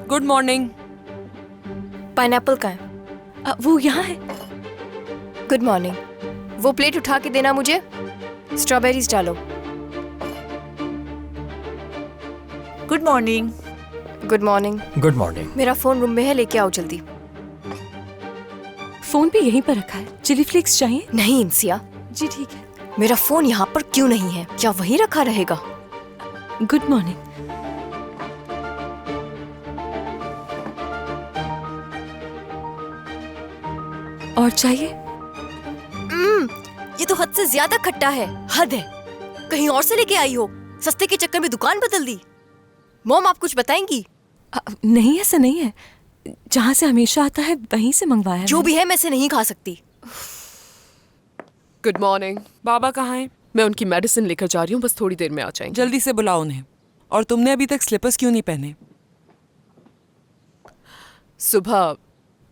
Good morning. Pineapple का है? वो यहाँ है। Good morning. वो प्लेट उठा के देना मुझे। स्ट्रॉबेरीज डालो। Good morning. Good morning. Good morning. मेरा फोन रूम में है, लेके आओ जल्दी। फोन भी यहीं पर रखा है। चिली फ्लेक्स चाहिए? नहीं इंसिया, जी ठीक है। मेरा फोन यहाँ पर क्यों नहीं है? क्या वहीं रखा रहेगा? Good morning. और चाहिए? ये तो हद से ज्यादा खट्टा है। हद है। कहीं और से लेके आई हो? सस्ते के चक्कर में दुकान बदल दी। मॉम, आप कुछ बताएंगी? नहीं, ऐसा नहीं है। जहाँ से हमेशा आता है वहीं से मंगवाया है। जो भी है, मैं इसे नहीं खा सकती। Good morning. बाबा कहाँ हैं? मैं उनकी मेडिसिन लेकर जा रही हूँ, बस थोड़ी देर में आ जाएंगे। जल्दी से बुलाओ उन्हें। और तुमने अभी तक स्लीपर्स क्यों नहीं पहने? सुबह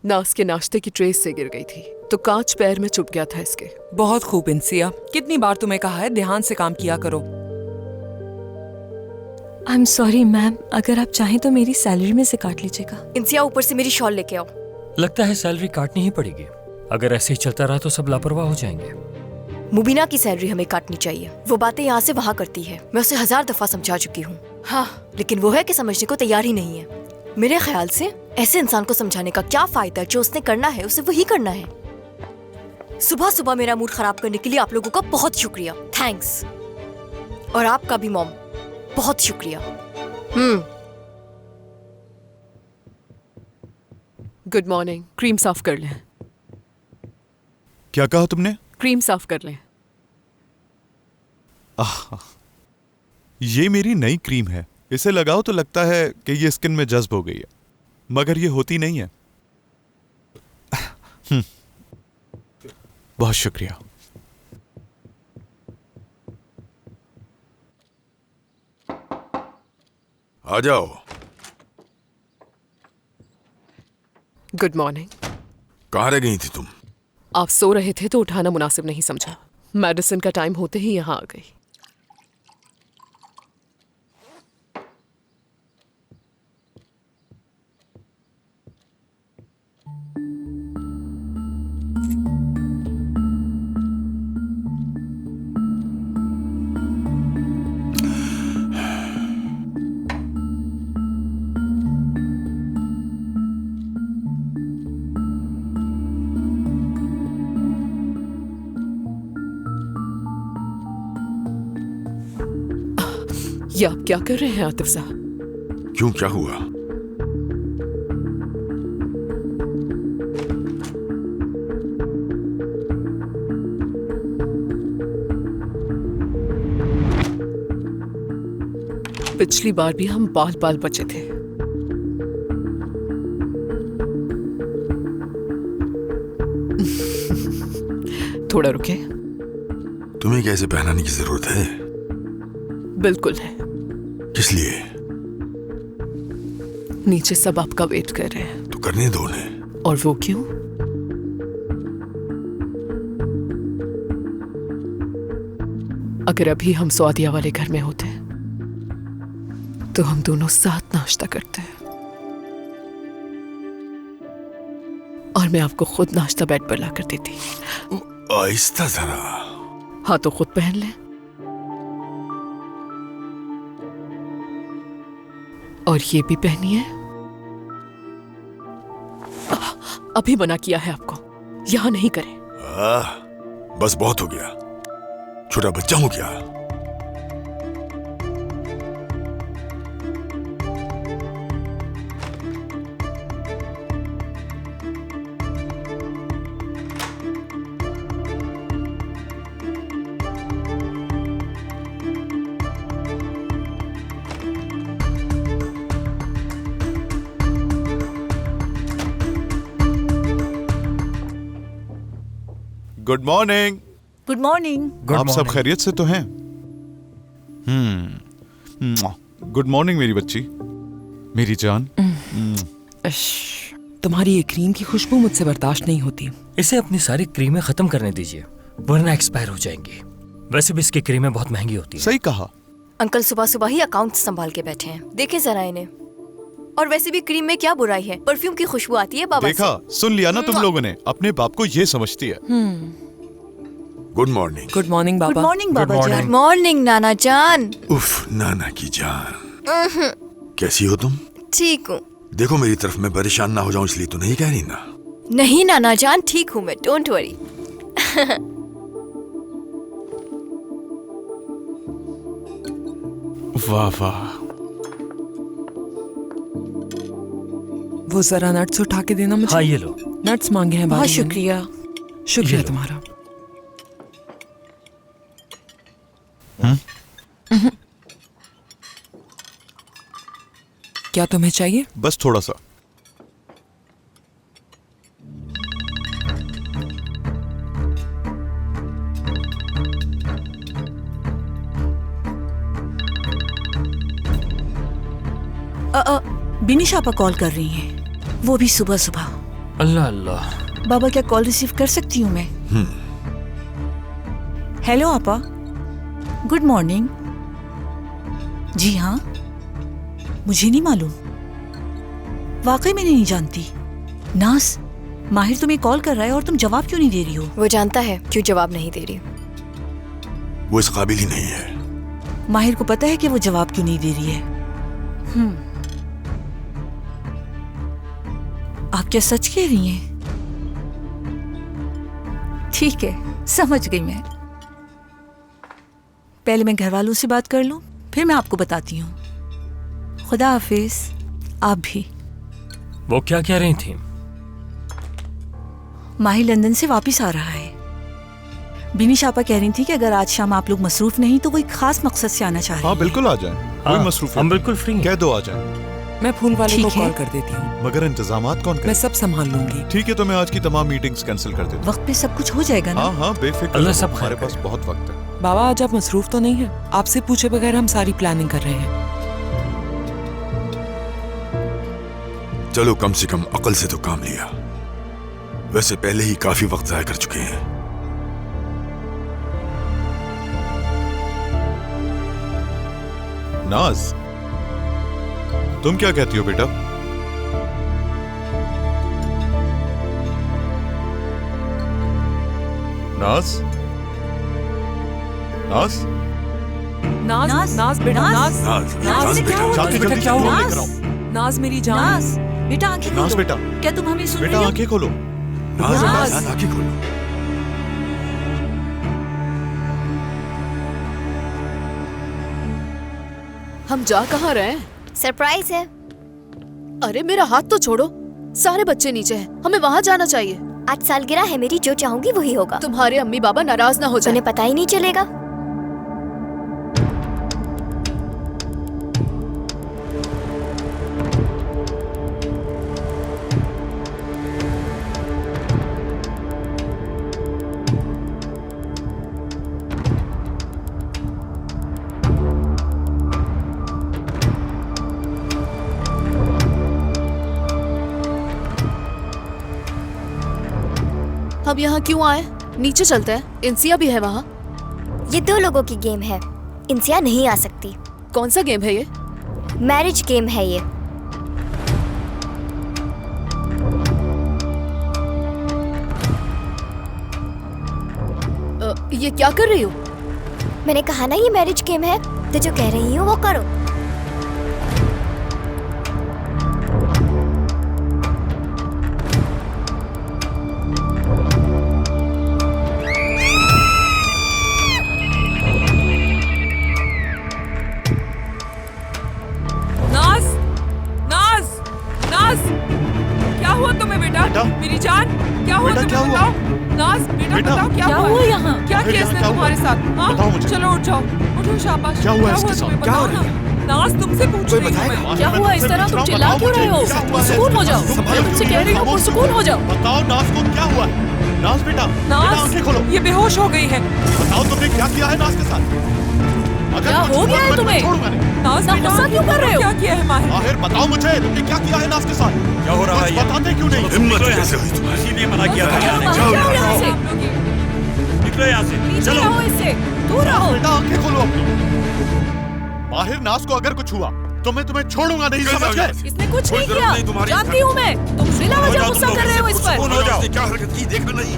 नास के नाश्ते की ट्रे से गिर गई थी तो कांच पैर में चुभ गया था इसके। बहुत खूब इंसिया। कितनी बार तुम्हें कहा है ध्यान से काम किया करो। आई एम सॉरी मैम, अगर आप चाहें तो मेरी सैलरी में से काट लीजिएगा। इंसिया, ऊपर से मेरी शॉल लेके आओ। लगता है सैलरी काटनी ही पड़ेगी। अगर ऐसे ही चलता रहा तो सब लापरवाह हो जाएंगे। मुबीना की सैलरी हमें काटनी चाहिए। वो बातें यहाँ से वहाँ करती है। मैं उसे 1000 दफा समझा चुकी हूँ। हाँ, लेकिन वो है कि समझने को तैयार ही नहीं है। मेरे ख्याल से ऐसे इंसान को समझाने का क्या फायदा? जो उसने करना है उसे वही करना है। सुबह सुबह मेरा मूड खराब करने के लिए आप लोगों का बहुत शुक्रिया। थैंक्स। और आपका भी मॉम, बहुत शुक्रिया। Good morning. क्रीम साफ कर लें। क्या कहा तुमने? क्रीम साफ कर लें। ये मेरी नई क्रीम है। इसे लगाओ तो लगता है कि ये स्किन में जज्ब हो गई है, मगर ये होती नहीं है। बहुत शुक्रिया। आ जाओ। Good morning. कहाँ रह गई थी तुम? आप सो रहे थे तो उठाना मुनासिब नहीं समझा। मेडिसिन का टाइम होते ही यहाँ आ गई। ये आप क्या कर रहे हैं आतिफ साहब? क्यों, क्या हुआ? पिछली बार भी हम बाल बाल बचे थे। थोड़ा रुके। तुम्हें कैसे पहनाने की जरूरत है? बिल्कुल है। किस लिए? नीचे सब आपका वेट कर रहे हैं। तो करने दो उन्हें। और वो क्यों? अगर अभी हम सौदिया वाले घर में होते तो हम दोनों साथ नाश्ता करते हैं और मैं आपको खुद नाश्ता बेड पर ला कर देती। आहिस्ता जरा। हाँ तो खुद पहन लें। और ये भी पहनिए। अभी मना किया है आपको, यहां नहीं करें। बस बहुत हो गया। छोटा बच्चा हूं क्या? Good morning. Good morning. आप सब खैरियत से तो हैं? गुड मॉर्निंग मेरी बच्ची, मेरी जान। तुम्हारी ये क्रीम की खुशबू मुझसे बर्दाश्त नहीं होती। इसे अपनी सारी क्रीमें खत्म करने दीजिए, वरना एक्सपायर हो जाएंगी। वैसे भी इसकी क्रीमें बहुत महंगी होती हैं। सही कहा। अंकल सुबह सुबह ही अकाउंट संभाल के बैठे हैं। देखें जरा इन्हें। और वैसे भी क्रीम में क्या बुराई है, परफ्यूम की खुशबू आती है बाबा देखा, सुन लिया ना तुम लोगों ने, अपने बाप को ये समझती है। Good morning. Good morning good morning बाबा morning. जान। से। मॉर्निंग नाना जान। उफ, नाना की जान। कैसी हो तुम? ठीक हूँ। देखो मेरी तरफ मैं परेशान ना हो जाऊं इसलिए तो नहीं कह रही ना। नहीं नाना जान, ठीक हूँ मैं, डोंट वरी। वाह वाह, वो जरा नट्स उठा के देना मुझे। हाँ ये लो। नट्स मांगे हैं बहुत बाबा ने। शुक्रिया। शुक्रिया ये लो। तुम्हारा। क्या तुम्हें चाहिए? बस थोड़ा सा। बिनिशा आपा कॉल कर रही हैं, वो भी सुबह सुबह। अल्लाह अल्लाह। बाबा क्या कॉल रिसीव कर सकती हूँ मैं? हेलो आपा, गुड मॉर्निंग। जी हाँ, मुझे नहीं मालूम, वाकई में नहीं जानती। नास, माहिर तुम्हें कॉल कर रहा है और तुम जवाब क्यों नहीं दे रही हो? वो जानता है क्यों जवाब नहीं दे रही। वो इस काबिल ही नहीं है। माहिर को पता है कि वो जवाब क्यों नहीं दे रही है। आप क्या सच कह रही हैं? ठीक है, समझ गई मैं। पहले मैं घर वालों से बात कर लूं, फिर मैं आपको बताती हूँ। खुदा हाफिज। आप भी। वो क्या कह रही थी? माही लंदन से वापस आ रहा है। बिनिशा आपा कह रही थी कि अगर आज शाम आप लोग मसरूफ नहीं तो वो एक खास मकसद से आना चाह रही हाँ है। बिल्कुल आ जाए, कोई हाँ, मसरूफ हम बिल्कुल फ्री हैं। कह दो आ जाए। मैं फूल वाले को ठीक है। कॉल कर देती हूँ। मगर इंतजामात कौन मैं करे? सब संभाल लूंगी। ठीक है, तो मैं आज की तमाम मीटिंग्स कैंसिल कर देता हूँ। वक्त पे सब कुछ हो जाएगा ना? हाँ हाँ, बेफिक्र अल्लाह रहो, सब हमारे खैर पास बहुत वक्त है। बाबा आज आप मसरूफ तो नहीं है? आपसे पूछे बगैर हम सारी प्लानिंग कर रहे हैं। चलो कम से कम अकल से तो काम लिया। वैसे पहले ही काफी वक्त जाया कर चुके हैं। नाज, तुम क्या कहती हो बेटा? नाज, नाज, नाज नाज, नाज बेटा नाज। नाज नाज क्या हुआ? जल्दी बेटा जल्दी क्या से हुआ? लेकर आओ। नाज मेरी जान। नाज, बेटा आंखें खोलो। नाज बेटा, क्या तुम हमें सुन बेटा रही हो? आंखें खोलो। नाज, नाज। नाज, आंखें खोलो। हम जा कहाँ रहे हैं? सरप्राइज है। अरे मेरा हाथ तो छोड़ो, सारे बच्चे नीचे हैं, हमें वहाँ जाना चाहिए। आज सालगिरह है मेरी, जो चाहूंगी वही होगा। तुम्हारे अम्मी बाबा नाराज ना हो जाए। उन्हें पता ही नहीं चलेगा। हम यहाँ क्यों आए? नीचे चलते हैं, इंसिया भी है वहाँ। ये 2 लोगों की गेम है, इंसिया नहीं आ सकती। कौन सा गेम है ये? मैरिज गेम है ये। ये क्या कर रही हो? मैंने कहा ना ये मैरिज गेम है, तो जो कह रही हूँ वो करो। नाज, नाज, नाज, क्या हुआ तुम्हें बेटा? बेटा? मेरी जान, क्या हुआ बेटा, तुम्हें? क्या हुआ? बताओ। नाज बेटा, बेटा? बताओ क्या क्या हुआ? हुआ यहाँ? क्या अरे किया यहाँ इसने क्या हुआ? तुम्हारे साथ? हाँ? बताओ मुझे। चलो उठ जाओ, उठो शाबाश। क्या हुआ इसके साथ? तुम्हें? क्या बताओ हो रहा ना। नाज तुमसे पूछ रही हूँ मैं। क्या हुआ? इस तरह तुम चिल्ला क्यों रहे हो? सुकून हो जाओ। मैं तुमसे कह रही हूँ, पुरसुकून हो जाओ। बताओ नाज को क्या हुआ? नाज बेटा, बेटा आंखें खोलो। नाज, ये बेहोश हो गई है। बताओ तुमने क्या किया है नाज के साथ? अगर क्या कुछ हो हुआ गया तो है मैं तुम्हें? छोड़ूंगा नहीं। नाज इतना बेटा, गुस्सा क्यों कर रहे हो? क्या किया है माहिर? माहिर बताओ मुझे, तुमने क्या किया है नाज के साथ? क्या हो रहा है कुछ ये? बताते क्यों नहीं? हिम्मत कैसे हुई तुम्हारी? इसीलिए मना किया था। जाओ यहाँ से। आप लोग ये- निकलो यहाँ से। पीछे रहो इससे, दूर रहो। बेटा आंखें खोलो अपनी। माहिर नाज को अगर कुछ हुआ तो मैं तुम्हें छोड़ूंगा नहीं, समझ गए? इसने कुछ कोई नहीं जरूरत किया। नहीं तुम्हारी। जानती हूँ मैं, तुम बिना वजह गुस्सा कर रहे हो इस पर। क्या हरकत की देखा नहीं?